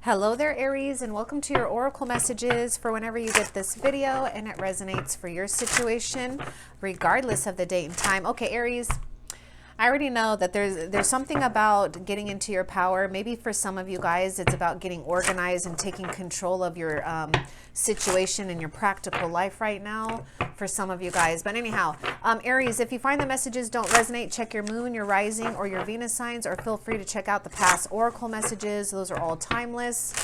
Hello there, Aries, and welcome to your Oracle messages for whenever you get this video and it resonates for your situation, regardless of the date and time. Okay, Aries, I already know that there's something about getting into your power. Maybe for some of you guys, it's about getting organized and taking control of your situation in your practical life right now for some of you guys. But anyhow, Aries, if you find the messages don't resonate, check your moon, your rising, or your Venus signs, or feel free to check out the past Oracle messages. Those are all timeless.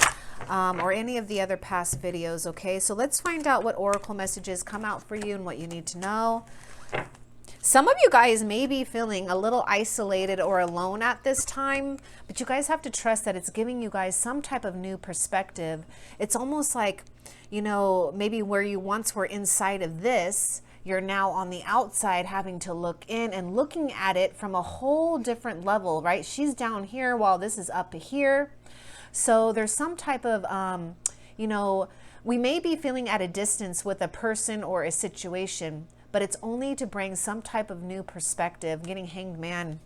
Or any of the other past videos, okay? So let's find out what Oracle messages come out for you and what you need to know. Some of you guys may be feeling a little isolated or alone at this time, but you guys have to trust that it's giving you guys some type of new perspective. It's almost like, you know, maybe where you once were inside of this, you're now on the outside having to look in and looking at it from a whole different level, right? She's down here while this is up here. So there's some type of, you know, we may be feeling at a distance with a person or a situation, but it's only to bring some type of new perspective. Getting Hanged Man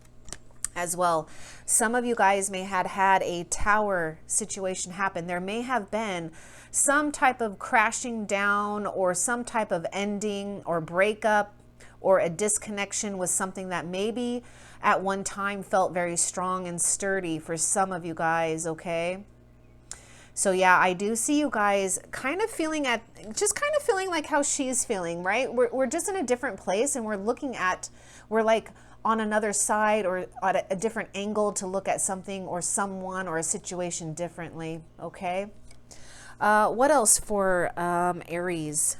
as well. Some of you guys may have had a tower situation happen. There may have been some type of crashing down or some type of ending or breakup or a disconnection with something that maybe at one time felt very strong and sturdy for some of you guys, okay? So yeah, I do see you guys kind of feeling like how she's feeling, right? We're just in a different place and we're like on another side or at a different angle to look at something or someone or a situation differently, okay? What else for Aries?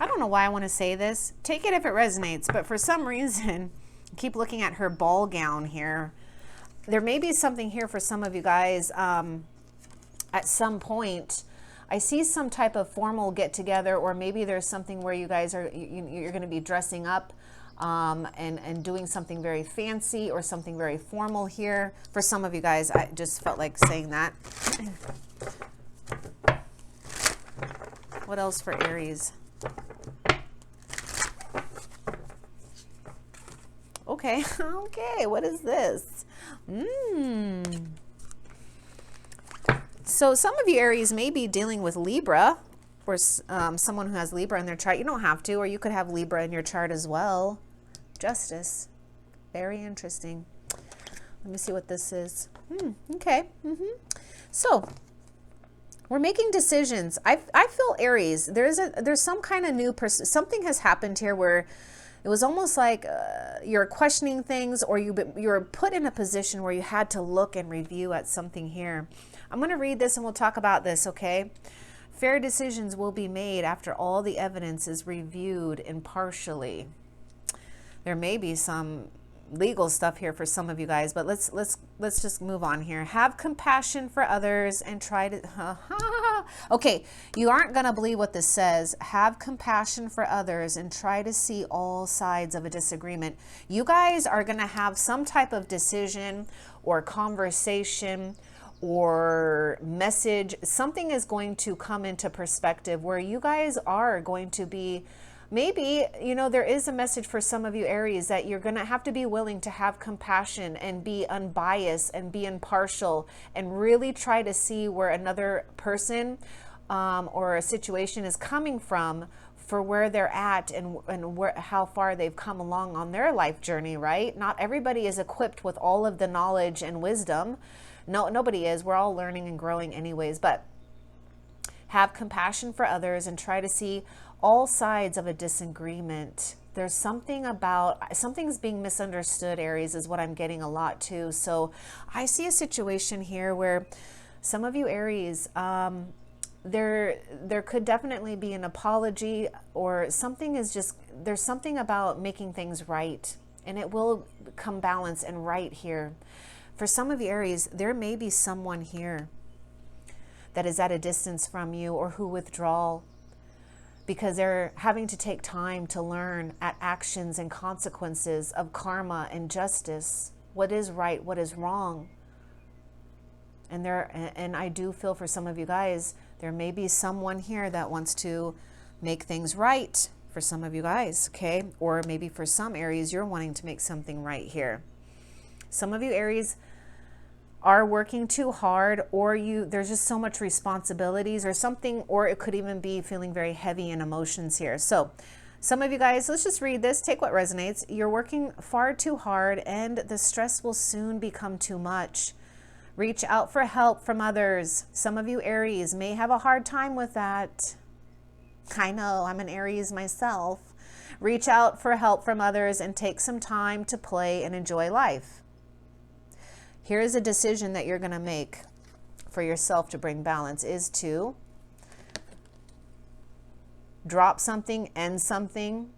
I don't know why I want to say this. Take it if it resonates, but for some reason, keep looking at her ball gown here. There may be something here for some of you guys at some point. I see some type of formal get together, or maybe there's something where you guys are, you're going to be dressing up and doing something very fancy or something very formal here. For some of you guys, I just felt like saying that. What else for Aries? Okay, okay, what is this? So some of you Aries may be dealing with Libra or someone who has Libra in their chart. You don't have to, or you could have Libra in your chart as well. Justice, very interesting. Let me see what this is. Okay, so we're making decisions. I feel Aries, there's some kind of new something has happened here where it was almost like you're questioning things, or you're put in a position where you had to look and review at something here. I'm going to read this and we'll talk about this, okay? Fair decisions will be made after all the evidence is reviewed impartially. There may be some legal stuff here for some of you guys, but let's just move on here. Have compassion for others and try to okay, you aren't gonna believe what this says. Have compassion for others and try to see all sides of a disagreement. You guys are gonna have some type of decision or conversation or message. Something is going to come into perspective where you guys are going to be, maybe, you know, there is a message for some of you Aries that you're going to have to be willing to have compassion and be unbiased and be impartial and really try to see where another person or a situation is coming from for where they're at and how far they've come along on their life journey, right? Not everybody is equipped with all of the knowledge and wisdom. No, nobody is. We're all learning and growing anyways, but have compassion for others and try to see all sides of a disagreement. There's something about, something's being misunderstood, Aries, is what I'm getting a lot too. So I see a situation here where some of you Aries, there could definitely be an apology, or something is just, there's something about making things right, and it will come balanced and right here. For some of you Aries, there may be someone here that is at a distance from you or who withdraw because they're having to take time to learn at actions and consequences of karma and justice. What is right, what is wrong. And I do feel for some of you guys, there may be someone here that wants to make things right for some of you guys, okay? Or maybe for some Aries, you're wanting to make something right here. Some of you Aries are working too hard, or there's just so much responsibilities or something, or it could even be feeling very heavy in emotions here. So some of you guys, let's just read this, take what resonates. You're working far too hard and the stress will soon become too much. Reach out for help from others. Some of you Aries may have a hard time with that. I know, I'm an Aries myself. Reach out for help from others and take some time to play and enjoy life. Here's a decision that you're going to make for yourself to bring balance, is to drop something, end something,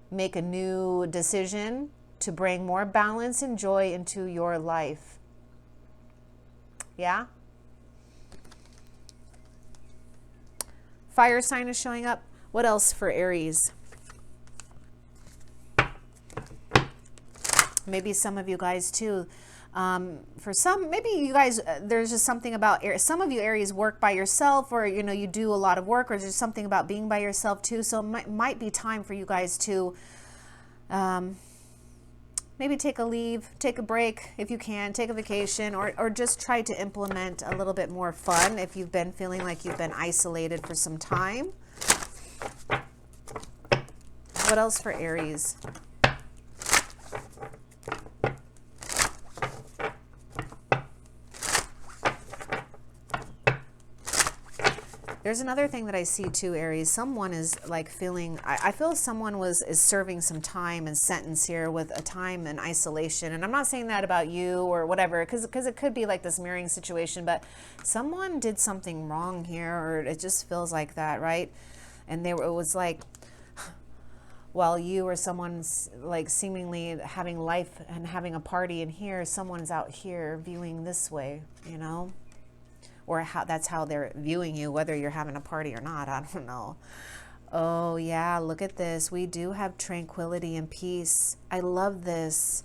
make a new decision to bring more balance and joy into your life. Yeah? Fire sign is showing up. What else for Aries? Maybe some of you guys too. For some, maybe you guys, there's just something about some of you Aries work by yourself, or you do a lot of work, or there's something about being by yourself too. So it might be time for you guys to maybe take a leave, take a break if you can, take a vacation, or just try to implement a little bit more fun if you've been feeling like you've been isolated for some time. What else for Aries? There's another thing that I see too, Aries. Someone is like feeling, I feel someone is serving some time and sentence here with a time in isolation. And I'm not saying that about you or whatever, because it could be like this mirroring situation, but someone did something wrong here, or it just feels like that, right? And it was like, while you or someone's like seemingly having life and having a party in here, someone's out here viewing this way, or that's how they're viewing you, whether you're having a party or not. I don't know. Oh yeah, look at this. We do have tranquility and peace. I love this.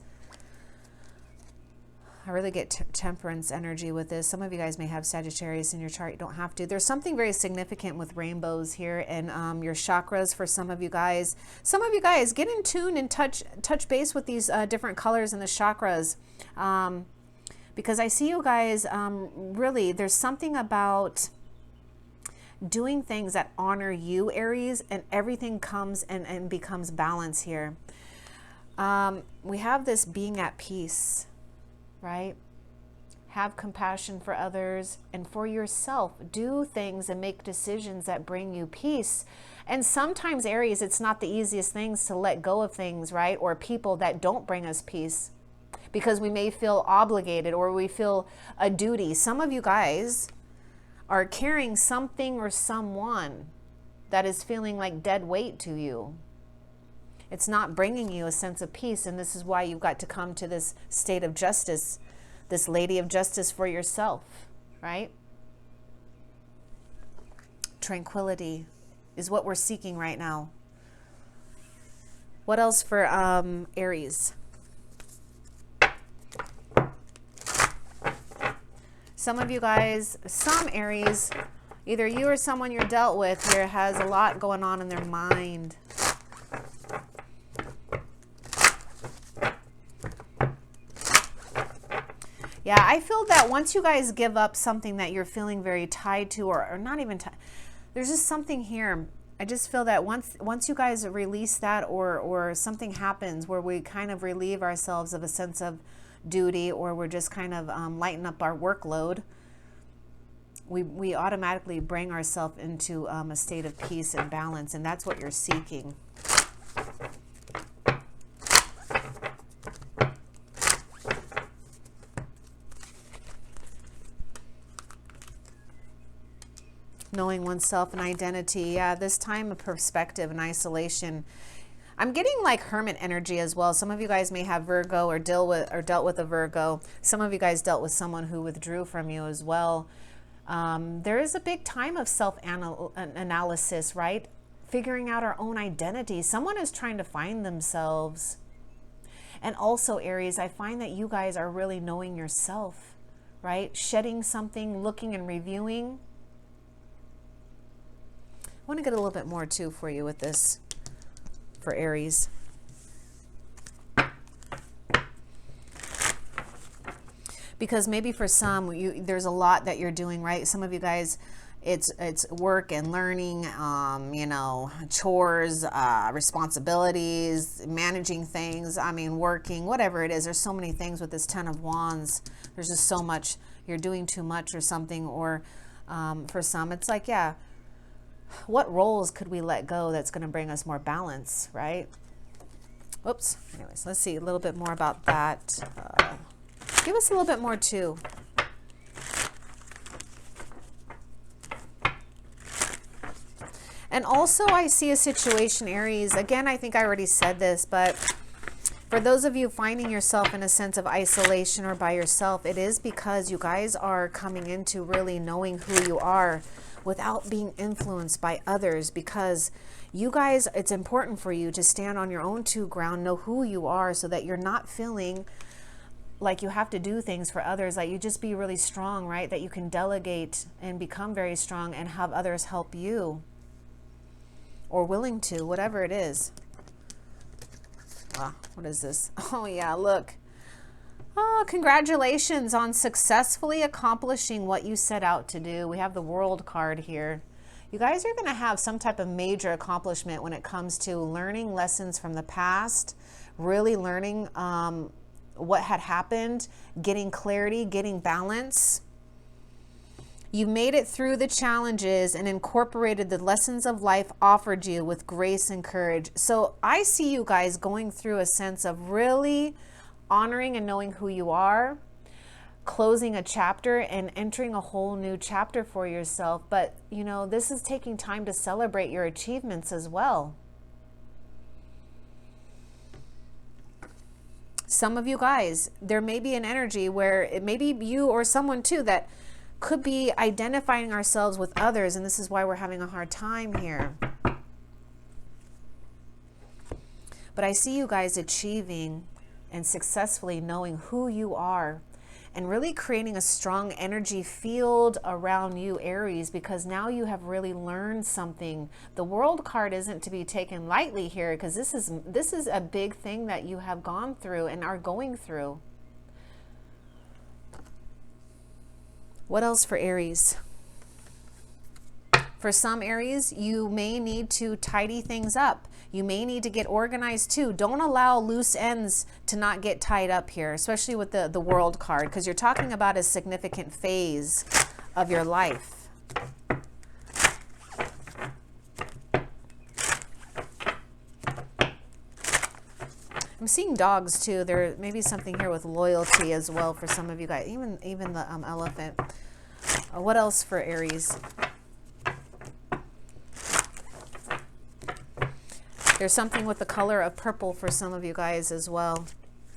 I really get temperance energy with this. Some of you guys may have Sagittarius in your chart. You don't have to. There's something very significant with rainbows here and your chakras for some of you guys. Some of you guys, get in tune and touch base with these different colors in the chakras. Because I see you guys, really, there's something about doing things that honor you, Aries, and everything comes and becomes balance here. We have this being at peace, right? Have compassion for others and for yourself. Do things and make decisions that bring you peace. And sometimes, Aries, it's not the easiest things to let go of things, right? Or people that don't bring us peace, because we may feel obligated or we feel a duty. Some of you guys are carrying something or someone that is feeling like dead weight to you. It's not bringing you a sense of peace, and this is why you've got to come to this state of justice, this lady of justice for yourself, right? Tranquility is what we're seeking right now. What else for Aries? Some of you guys, some Aries, either you or someone you're dealt with here has a lot going on in their mind. Yeah, I feel that once you guys give up something that you're feeling very tied to, or not even tied, there's just something here. I just feel that once you guys release that, or something happens where we kind of relieve ourselves of a sense of duty, or we're just kind of lighten up our workload, we automatically bring ourselves into a state of peace and balance, and that's what you're seeking. Knowing oneself and identity. Yeah, this time of perspective and isolation. I'm getting like hermit energy as well. Some of you guys may have Virgo or dealt with a Virgo. Some of you guys dealt with someone who withdrew from you as well. There is a big time of self-analysis, right? Figuring out our own identity. Someone is trying to find themselves. And also, Aries, I find that you guys are really knowing yourself, right? Shedding something, looking and reviewing. I want to get a little bit more too for you with this for Aries. Because maybe for some, there's a lot that you're doing, right? Some of you guys, it's work and learning, you know, chores, responsibilities, managing things. I mean, working, whatever it is. There's so many things with this Ten of Wands. There's just so much. You're doing too much or something. Or for some, it's like, yeah, what roles could we let go that's going to bring us more balance, right? Oops. Anyways, let's see a little bit more about that. Give us a little bit more too. And also I see a situation, Aries. Again, I think I already said this, but for those of you finding yourself in a sense of isolation or by yourself, it is because you guys are coming into really knowing who you are without being influenced by others, because you guys, it's important for you to stand on your own two ground, know who you are, so that you're not feeling like you have to do things for others. Like, you just be really strong, right? That you can delegate and become very strong and have others help you, or willing to, whatever it is. What is this? Oh yeah, look. Oh, congratulations on successfully accomplishing what you set out to do. We have the World card here. You guys are going to have some type of major accomplishment when it comes to learning lessons from the past, really learning what had happened, getting clarity, getting balance. You made it through the challenges and incorporated the lessons of life offered you with grace and courage. So I see you guys going through a sense of really honoring and knowing who you are, closing a chapter and entering a whole new chapter for yourself. But, you know, this is taking time to celebrate your achievements as well. Some of you guys, there may be an energy where it may be you or someone too that could be identifying ourselves with others, and this is why we're having a hard time here. But I see you guys achieving and successfully knowing who you are and really creating a strong energy field around you, Aries, because now you have really learned something. The World card isn't to be taken lightly here, because this is a big thing that you have gone through and are going through. What else for Aries? For some Aries, you may need to tidy things up. You may need to get organized too. Don't allow loose ends to not get tied up here, especially with the World card, because you're talking about a significant phase of your life. I'm seeing dogs too. There may be something here with loyalty as well for some of you guys, even the elephant. What else for Aries? There's something with the color of purple for some of you guys as well.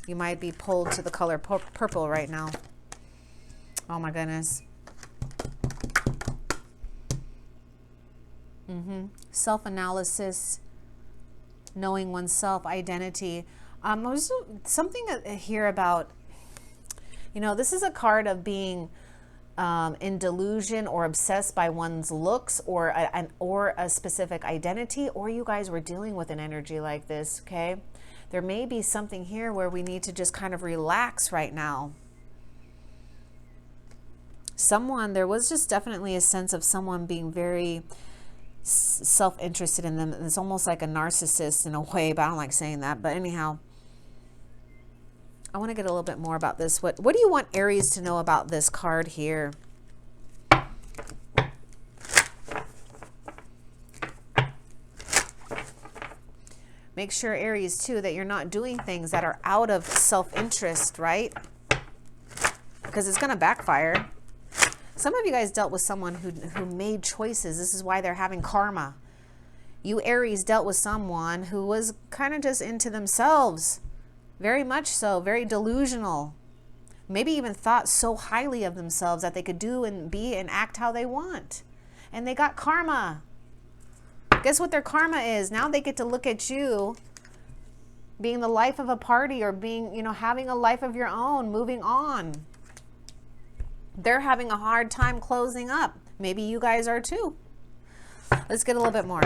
You might be pulled to the color purple right now. Oh my goodness. Self-analysis, knowing oneself, identity. There's something here about, you know, this is a card of being in delusion or obsessed by one's looks or a specific identity, or you guys were dealing with an energy like this, okay? There may be something here where we need to just kind of relax right now. There was just definitely a sense of someone being very self-interested in them. It's almost like a narcissist in a way, but I don't like saying that. But anyhow, I want to get a little bit more about this. What do you want Aries to know about this card here? Make sure, Aries, too, that you're not doing things that are out of self-interest, right? Because it's going to backfire. Some of you guys dealt with someone who made choices. This is why they're having karma. You, Aries, dealt with someone who was kind of just into themselves. Very much so, very delusional. Maybe even thought so highly of themselves that they could do and be and act how they want. And they got karma. Guess what their karma is? Now they get to look at you being the life of a party, or being, you know, having a life of your own, moving on. They're having a hard time closing up. Maybe you guys are too. Let's get a little bit more.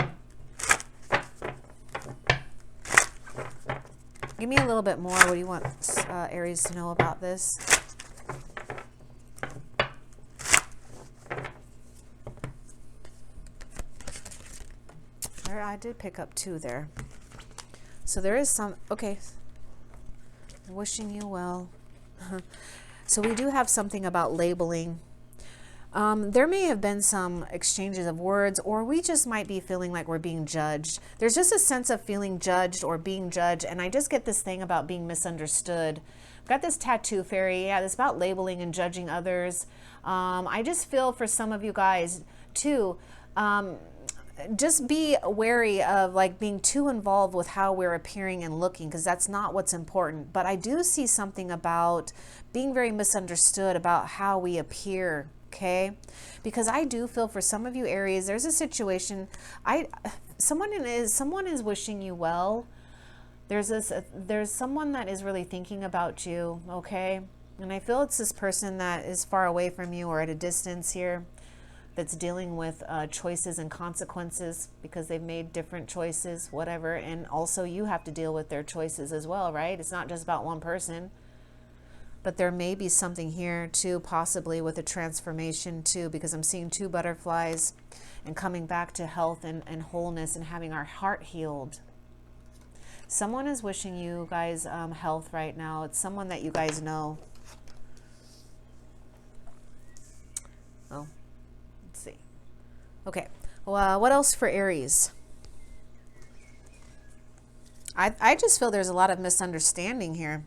Give me a little bit more. What do you want Aries to know about this? I did pick up 2 there. So there is some, okay. Wishing you well. So we do have something about labeling. There may have been some exchanges of words, or we just might be feeling like we're being judged. There's just a sense of feeling judged or being judged. And I just get this thing about being misunderstood. I've got this tattoo fairy. Yeah, it's about labeling and judging others. I just feel for some of you guys too, just be wary of like being too involved with how we're appearing and looking, because that's not what's important. But I do see something about being very misunderstood about how we appear. Okay, because I do feel for some of you Aries, there's a situation. Someone is wishing you well. There's someone that is really thinking about you. Okay, and I feel it's this person that is far away from you or at a distance here, that's dealing with choices and consequences because they've made different choices, whatever. And also you have to deal with their choices as well, right? It's not just about one person. But there may be something here too, possibly with a transformation too, because I'm seeing 2 butterflies and coming back to health and wholeness and having our heart healed. Someone is wishing you guys health right now. It's someone that you guys know. Oh, let's see. Okay, well, what else for Aries? I just feel there's a lot of misunderstanding here.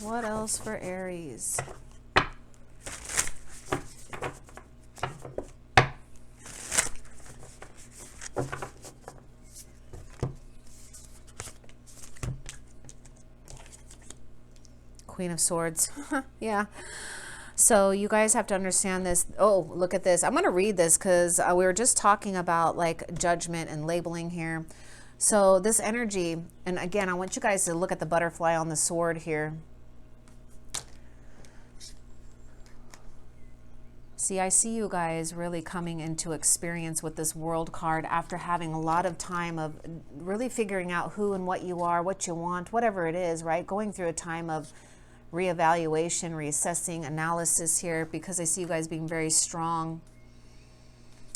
What else for Aries? Queen of Swords. Yeah. So you guys have to understand this. Oh, look at this. I'm going to read this because we were just talking about like judgment and labeling here. So this energy, and again, I want you guys to look at the butterfly on the sword here. See, I see you guys really coming into experience with this World card after having a lot of time of really figuring out who and what you are, what you want, whatever it is, right? Going through a time of reevaluation, reassessing, analysis here, because I see you guys being very strong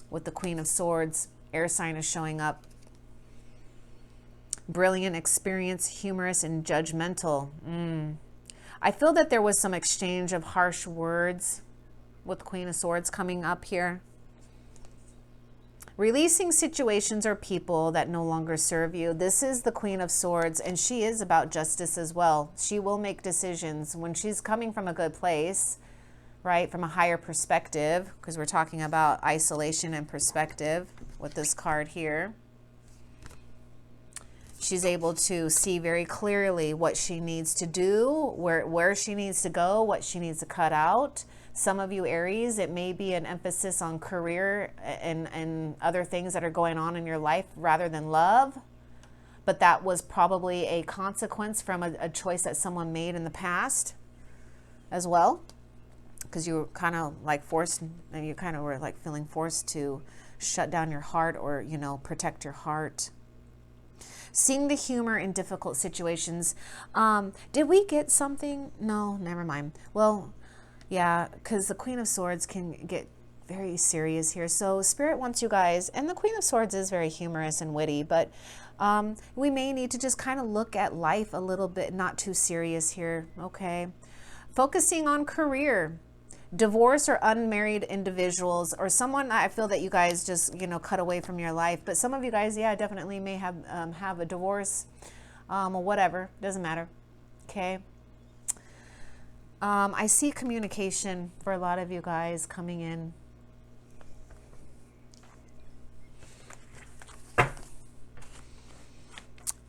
with the Queen of Swords. Air sign is showing up. Brilliant experience, humorous and judgmental. I feel that there was some exchange of harsh words with Queen of Swords coming up here. Releasing situations or people that no longer serve you. This is the Queen of Swords, and she is about justice as well. She will make decisions when she's coming from a good place, right? From a higher perspective, because we're talking about isolation and perspective with this card here. She's able to see very clearly what she needs to do, where she needs to go, what she needs to cut out. Some of you Aries, it may be an emphasis on career and other things that are going on in your life rather than love. But that was probably a consequence from a choice that someone made in the past as well. Because you were kind of like forced, and you kind of were like feeling forced to shut down your heart or, you know, protect your heart. Seeing the humor in difficult situations. Did we get something? No, never mind. Well, yeah, because the Queen of Swords can get very serious here. So Spirit wants you guys, and the Queen of Swords is very humorous and witty, but we may need to just kind of look at life a little bit, not too serious here, okay? Focusing on career. Divorce or unmarried individuals, or someone I feel that you guys just, you know, cut away from your life. But some of you guys, yeah, definitely may have a divorce or whatever. Doesn't matter, okay? I see communication for a lot of you guys coming in.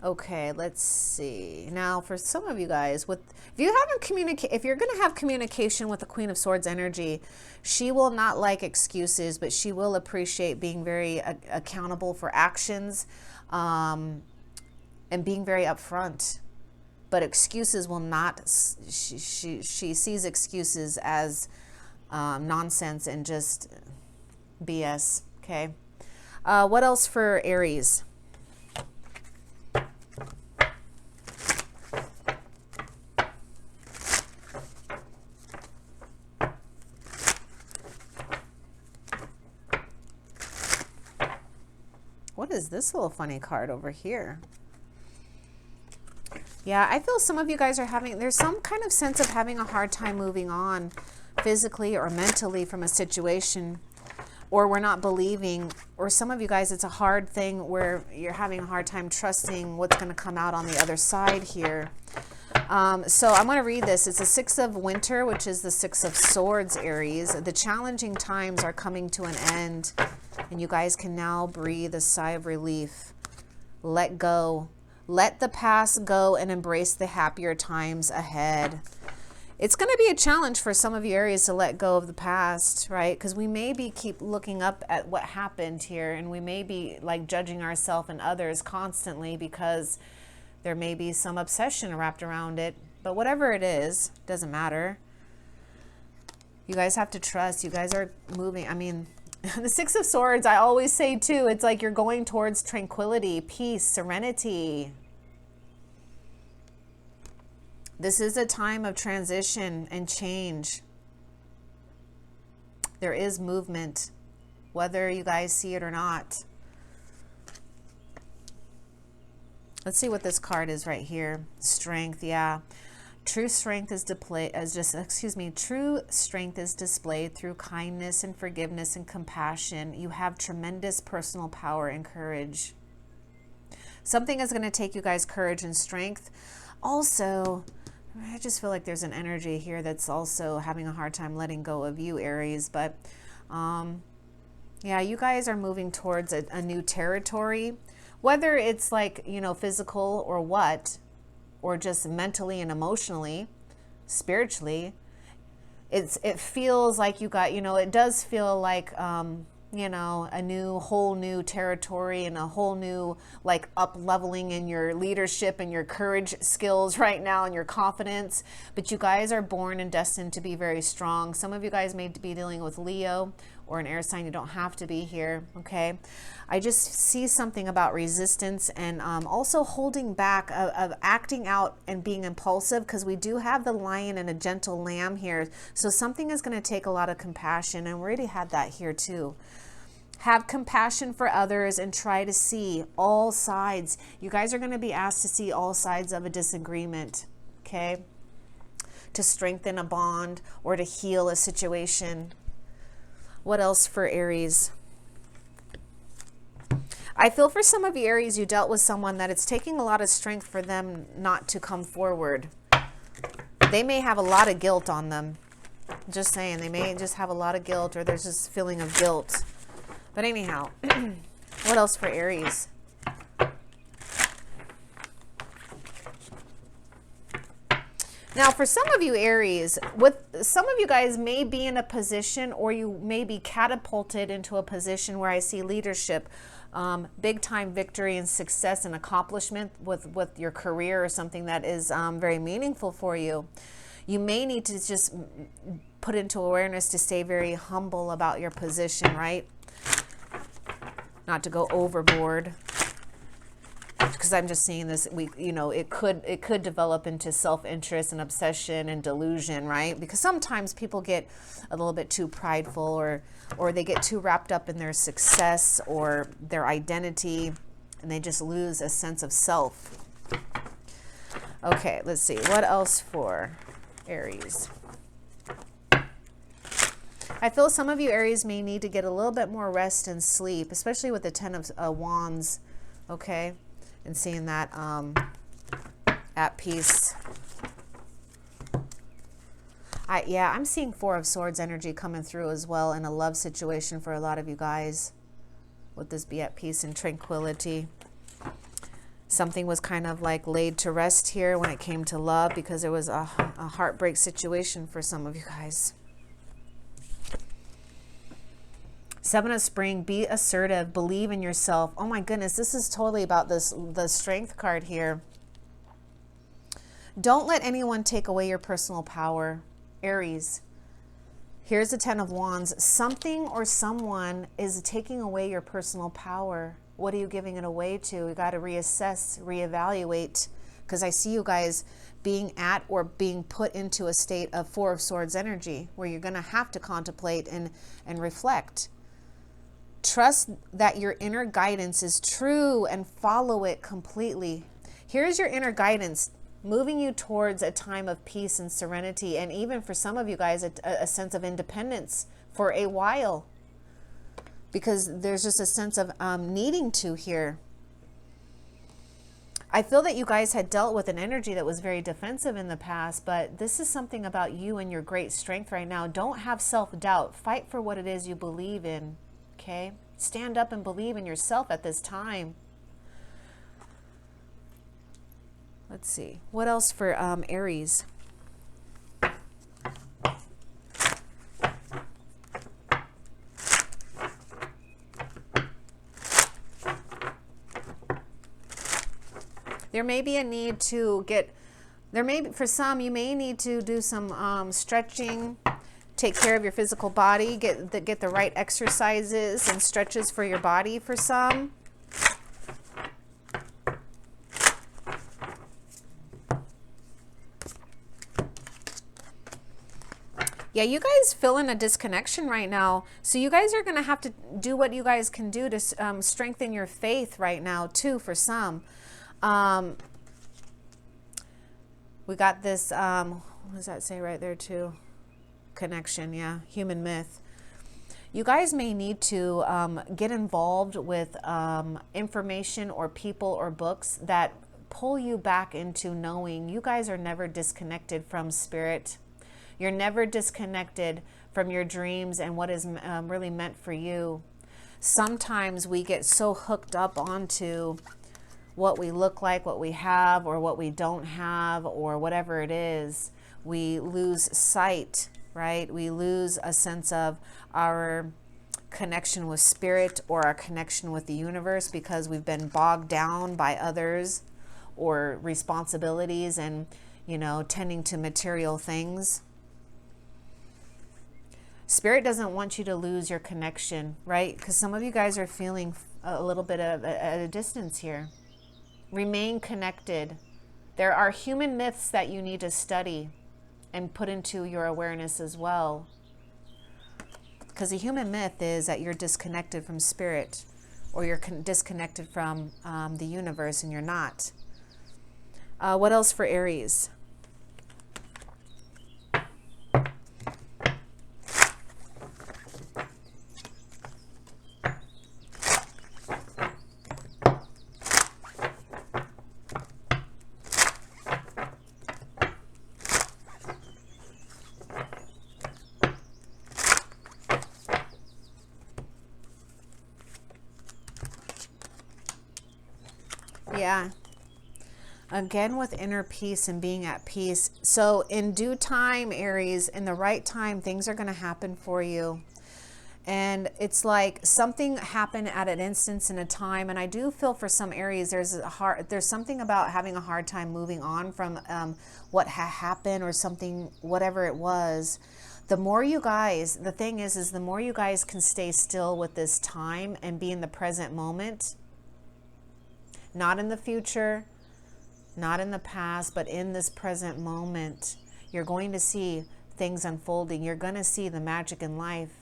Okay, let's see. Now, for some of you guys, if you're going to have communication with the Queen of Swords energy, she will not like excuses, but she will appreciate being very accountable for actions, and being very upfront. But excuses will not. She sees excuses as nonsense and just BS. Okay. What else for Aries? What is this little funny card over here? Yeah, I feel some of you guys are there's some kind of sense of having a hard time moving on physically or mentally from a situation, or we're not believing, or some of you guys, it's a hard thing where you're having a hard time trusting what's going to come out on the other side here. So I'm going to read this. It's the Six of Winter, which is the Six of Swords, Aries. The challenging times are coming to an end, and you guys can now breathe a sigh of relief. Let go. Let the past go and embrace the happier times ahead. It's going to be a challenge for some of you Aries to let go of the past, right? Because we may keep looking up at what happened here, and we may be like judging ourselves and others constantly because there may be some obsession wrapped around it. But whatever it is, doesn't matter. You guys have to trust. You guys are moving. I mean, the Six of Swords, I always say too, it's like you're going towards tranquility, peace, serenity. This is a time of transition and change. There is movement, whether you guys see it or not. Let's see what this card is right here. Strength, yeah. True strength is true strength is displayed through kindness and forgiveness and compassion. You have tremendous personal power and courage. Something is going to take you guys courage and strength. Also, I just feel like there's an energy here that's also having a hard time letting go of you, Aries. But yeah, you guys are moving towards a new territory, whether it's like, you know, physical or what, or just mentally and emotionally, spiritually. It feels like you got, you know, it does feel like, you know, whole new territory and a whole new like up leveling in your leadership and your courage skills right now and your confidence. But you guys are born and destined to be very strong. Some of you guys may be dealing with Leo or an air sign. You don't have to be here. Okay. I just see something about resistance and also holding back of acting out and being impulsive, because we do have the lion and a gentle lamb here. So something is going to take a lot of compassion, and we already had that here too. Have compassion for others and try to see all sides. You guys are going to be asked to see all sides of a disagreement, okay? To strengthen a bond or to heal a situation. What else for Aries? I feel for some of you Aries, you dealt with someone that it's taking a lot of strength for them not to come forward. They may have a lot of guilt on them. Just saying, they may just have a lot of guilt, or there's this feeling of guilt. But anyhow, what else for Aries? Now, for some of you Aries, some of you guys may be in a position, or you may be catapulted into a position where I see leadership, big time victory and success and accomplishment with your career, or something that is very meaningful for you. You may need to just put into awareness to stay very humble about your position, right? Not to go overboard, because I'm just seeing this, you know, it could develop into self-interest and obsession and delusion, right? Because sometimes people get a little bit too prideful, or they get too wrapped up in their success or their identity, and they just lose a sense of self. Okay, let's see. What else for Aries? I feel some of you Aries may need to get a little bit more rest and sleep, especially with the Ten of Wands, okay? And seeing that at peace. I'm seeing Four of Swords energy coming through as well in a love situation for a lot of you guys. Would this be at peace and tranquility? Something was kind of like laid to rest here when it came to love, because there was a heartbreak situation for some of you guys. Seven of Spring, be assertive, believe in yourself. Oh my goodness, this is totally about the Strength card here. Don't let anyone take away your personal power, Aries. Here's the Ten of Wands. Something or someone is taking away your personal power. What are you giving it away to? You got to reassess, reevaluate, because I see you guys being at or being put into a state of Four of Swords energy where you're going to have to contemplate and reflect. Trust that your inner guidance is true and follow it completely. Here's your inner guidance, moving you towards a time of peace and serenity, and even for some of you guys, a sense of independence for a while, because there's just a sense of needing to here. I feel that you guys had dealt with an energy that was very defensive in the past, but this is something about you and your great strength right now. Don't have self-doubt. Fight for what it is you believe in, okay? Stand up and believe in yourself at this time. Let's see. What else for Aries? There may be a need to get, for some, you may need to do some stretching, take care of your physical body, get the right exercises and stretches for your body for some. Yeah, you guys feeling a disconnection right now. So you guys are going to have to do what you guys can do to strengthen your faith right now too for some. We got this, what does that say right there too? Connection, yeah, human myth. You guys may need to get involved with information or people or books that pull you back into knowing you guys are never disconnected from spirit. You're never disconnected from your dreams and what is really meant for you. Sometimes we get so hooked up onto what we look like, what we have, or what we don't have, or whatever it is. We lose sight, right? We lose a sense of our connection with spirit or our connection with the universe because we've been bogged down by others or responsibilities and, you know, tending to material things. Spirit doesn't want you to lose your connection, right? Because some of you guys are feeling a little bit of at a distance here. Remain connected. There are human myths that you need to study and put into your awareness as well. Because the human myth is that you're disconnected from spirit, or you're disconnected from the universe, and you're not. What else for Aries? Yeah. Again, with inner peace and being at peace. So in due time, Aries, in the right time, things are going to happen for you. And it's like something happened at an instance in a time. And I do feel for some Aries, there's something about having a hard time moving on from what happened or something, whatever it was. The more you guys, the thing is the more you guys can stay still with this time and be in the present moment, not in the future, not in the past, but in this present moment, you're going to see things unfolding. You're going to see the magic in life.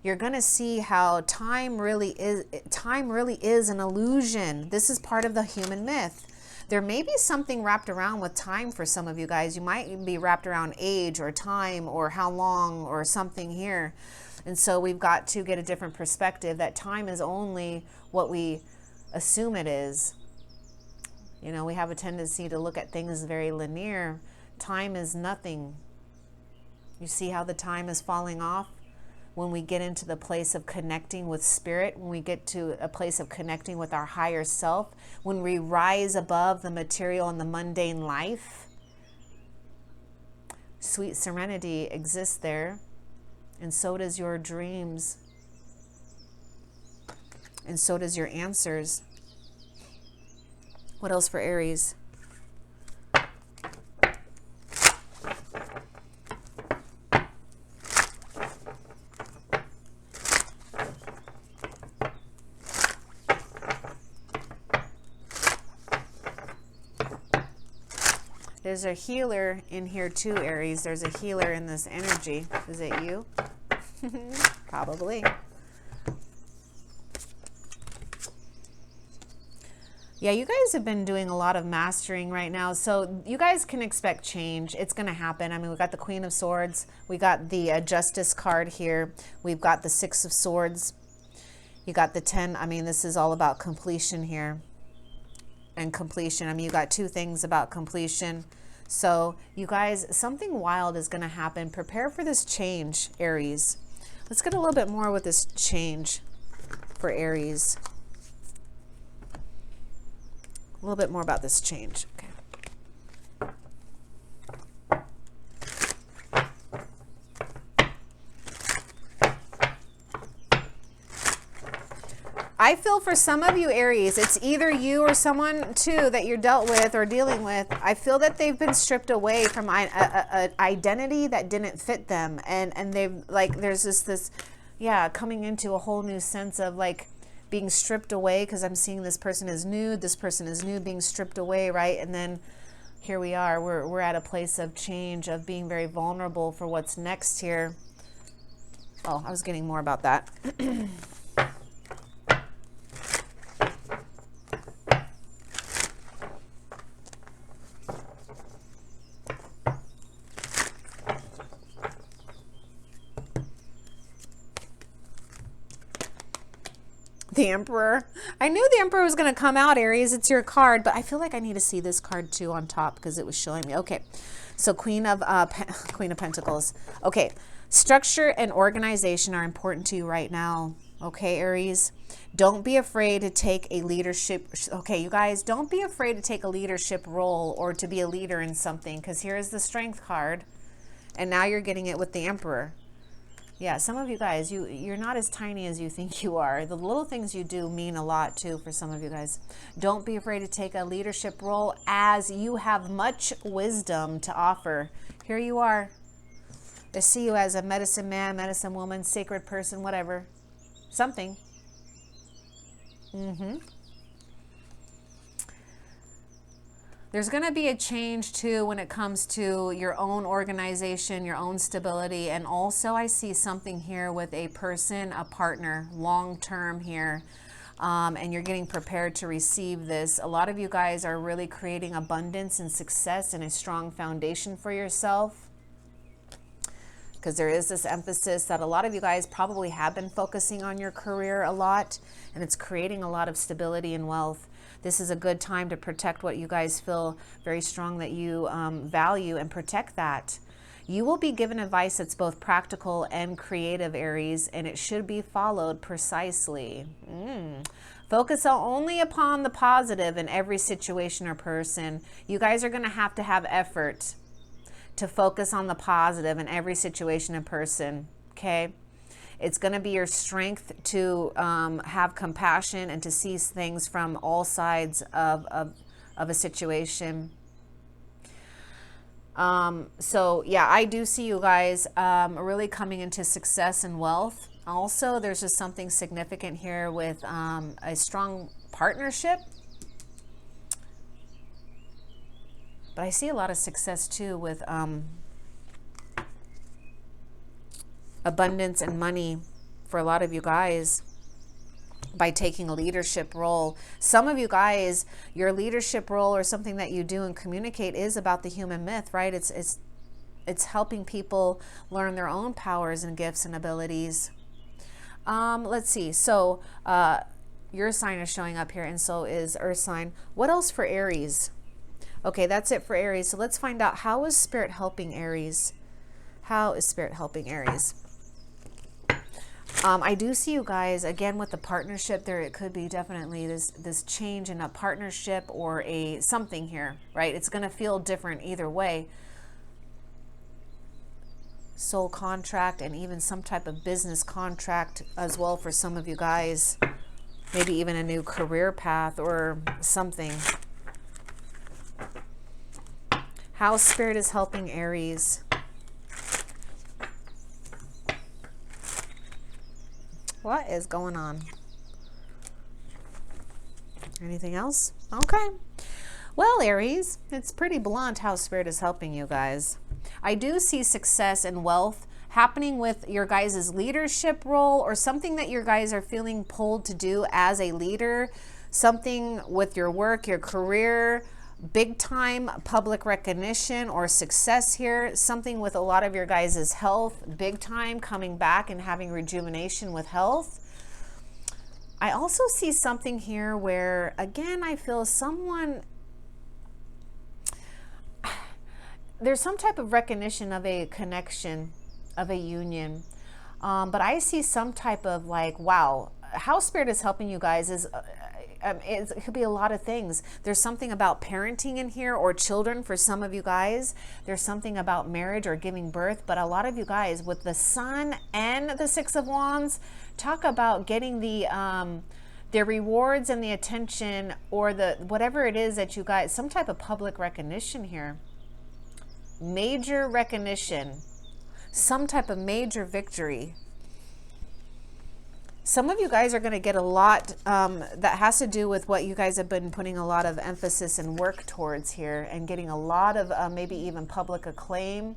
You're going to see how time really is an illusion. This is part of the human myth. There may be something wrapped around with time for some of you guys. You might be wrapped around age or time or how long or something here. And so we've got to get a different perspective that time is only what we assume it is. You know, we have a tendency to look at things very linear. Time is nothing. You see how the time is falling off? when we get into the place of connecting with spirit, when we get to a place of connecting with our higher self, when we rise above the material and the mundane life. Sweet serenity exists there, and so does your dreams, and so does your answers. What else for Aries? There's a healer in here too, Aries. There's a healer in this energy. Is it you? Probably. Yeah, you guys have been doing a lot of mastering right now. So you guys can expect change. It's going to happen. I mean, we got the Queen of Swords. We got the Justice card here. We've got the Six of Swords. You got the 10. I mean, this is all about completion here. And completion. I mean, you got two things about completion. So you guys, something wild is going to happen. Prepare for this change, Aries. Let's get a little bit more with this change for Aries. A little bit more about this change. Okay. I feel for some of you, Aries, it's either you or someone too that you're dealt with or dealing with. I feel that they've been stripped away from an identity that didn't fit them. And they've, like, there's this, yeah, coming into a whole new sense of like being stripped away, because I'm seeing this person is new, being stripped away, right? And then here we are, we're at a place of change, of being very vulnerable for what's next here. Oh, I was getting more about that. The Emperor. I knew the Emperor was going to come out, Aries. It's your card, but I feel like I need to see this card too on top because it was showing me. Okay, so Queen of Pentacles. Okay, structure and organization are important to you right now. Okay, Aries, don't be afraid to take a leadership. Okay, you guys, don't be afraid to take a leadership role or to be a leader in something, because here is the Strength card, and now you're getting it with the Emperor. Yeah, some of you guys, you're not as tiny as you think you are. The little things you do mean a lot too for some of you guys. Don't be afraid to take a leadership role, as you have much wisdom to offer. Here you are. I see you as a medicine man, medicine woman, sacred person, whatever. Something. There's going to be a change too when it comes to your own organization, your own stability. And also I see something here with a person, a partner, long-term here. And you're getting prepared to receive this. A lot of you guys are really creating abundance and success and a strong foundation for yourself. Because there is this emphasis that a lot of you guys probably have been focusing on your career a lot. And it's creating a lot of stability and wealth. This is a good time to protect what you guys feel very strong that you value, and protect that. You will be given advice that's both practical and creative, Aries, and it should be followed precisely. Focus only upon the positive in every situation or person. You guys are going to have effort to focus on the positive in every situation and person, okay? It's going to be your strength to have compassion and to see things from all sides of a situation. So yeah, I do see you guys really coming into success and wealth. Also, there's just something significant here with a strong partnership. But I see a lot of success too with abundance and money for a lot of you guys by taking a leadership role. Some of you guys, your leadership role or something that you do and communicate is about the human myth, right? It's helping people learn their own powers and gifts and abilities. Let's see. So your sign is showing up here, and so is Earth sign. What else for Aries? Okay, that's it for Aries. So let's find out, how is Spirit helping Aries? How is Spirit helping Aries? I do see you guys again with the partnership there. It could be definitely this change in a partnership or a something here, right? It's going to feel different either way. Soul contract and even some type of business contract as well for some of you guys. Maybe even a new career path or something. How Spirit is helping Aries. What is going on? Anything else? Okay. Well, Aries, it's pretty blunt how Spirit is helping you guys. I do see success and wealth happening with your guys' leadership role or something that your guys are feeling pulled to do as a leader. Something with your work, your career, big time public recognition or success here. Something with a lot of your guys' health, big time coming back and having rejuvenation with health. I also see something here where, again, I feel someone, there's some type of recognition of a connection, of a union. But I see some type of like, wow, how Spirit is helping you guys is, it could be a lot of things. There's something about parenting in here or children for some of you guys. There's something about marriage or giving birth. But a lot of you guys with the Sun and the Six of Wands, talk about getting the rewards and the attention or the whatever it is that you guys, some type of public recognition here. Major recognition. Some type of major victory. Some of you guys are going to get a lot that has to do with what you guys have been putting a lot of emphasis and work towards here and getting a lot of maybe even public acclaim,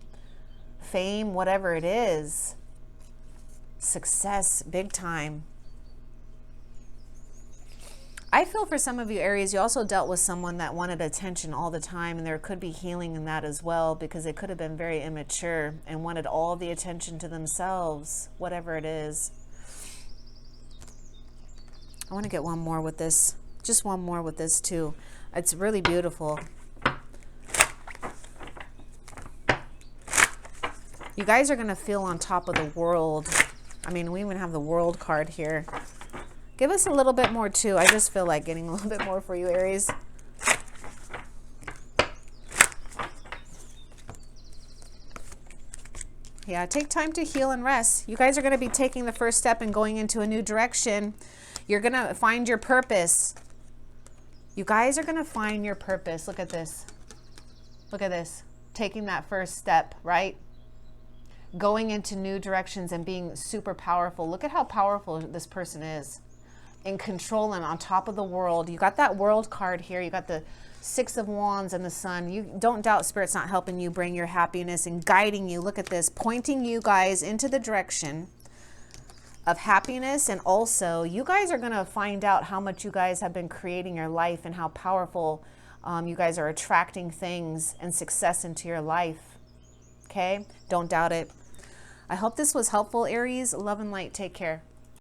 fame, whatever it is. Success, big time. I feel for some of you, Aries, you also dealt with someone that wanted attention all the time, and there could be healing in that as well because they could have been very immature and wanted all the attention to themselves, whatever it is. I want to get one more with this. Just one more with this too. It's really beautiful. You guys are going to feel on top of the world. I mean, we even have the World card here. Give us a little bit more too. I just feel like getting a little bit more for you, Aries. Yeah, take time to heal and rest. You guys are going to be taking the first step and going into a new direction. You're going to find your purpose. You guys are going to find your purpose. Look at this. Look at this. Taking that first step, right? Going into new directions and being super powerful. Look at how powerful this person is. In control and on top of the world. You got that World card here. You got the Six of Wands and the Sun. You don't doubt Spirit's not helping you bring your happiness and guiding you. Look at this. Pointing you guys into the direction of happiness. And also you guys are going to find out how much you guys have been creating your life and how powerful you guys are attracting things and success into your life. Okay? Don't doubt it. I hope this was helpful, Aries. Love and light. Take care.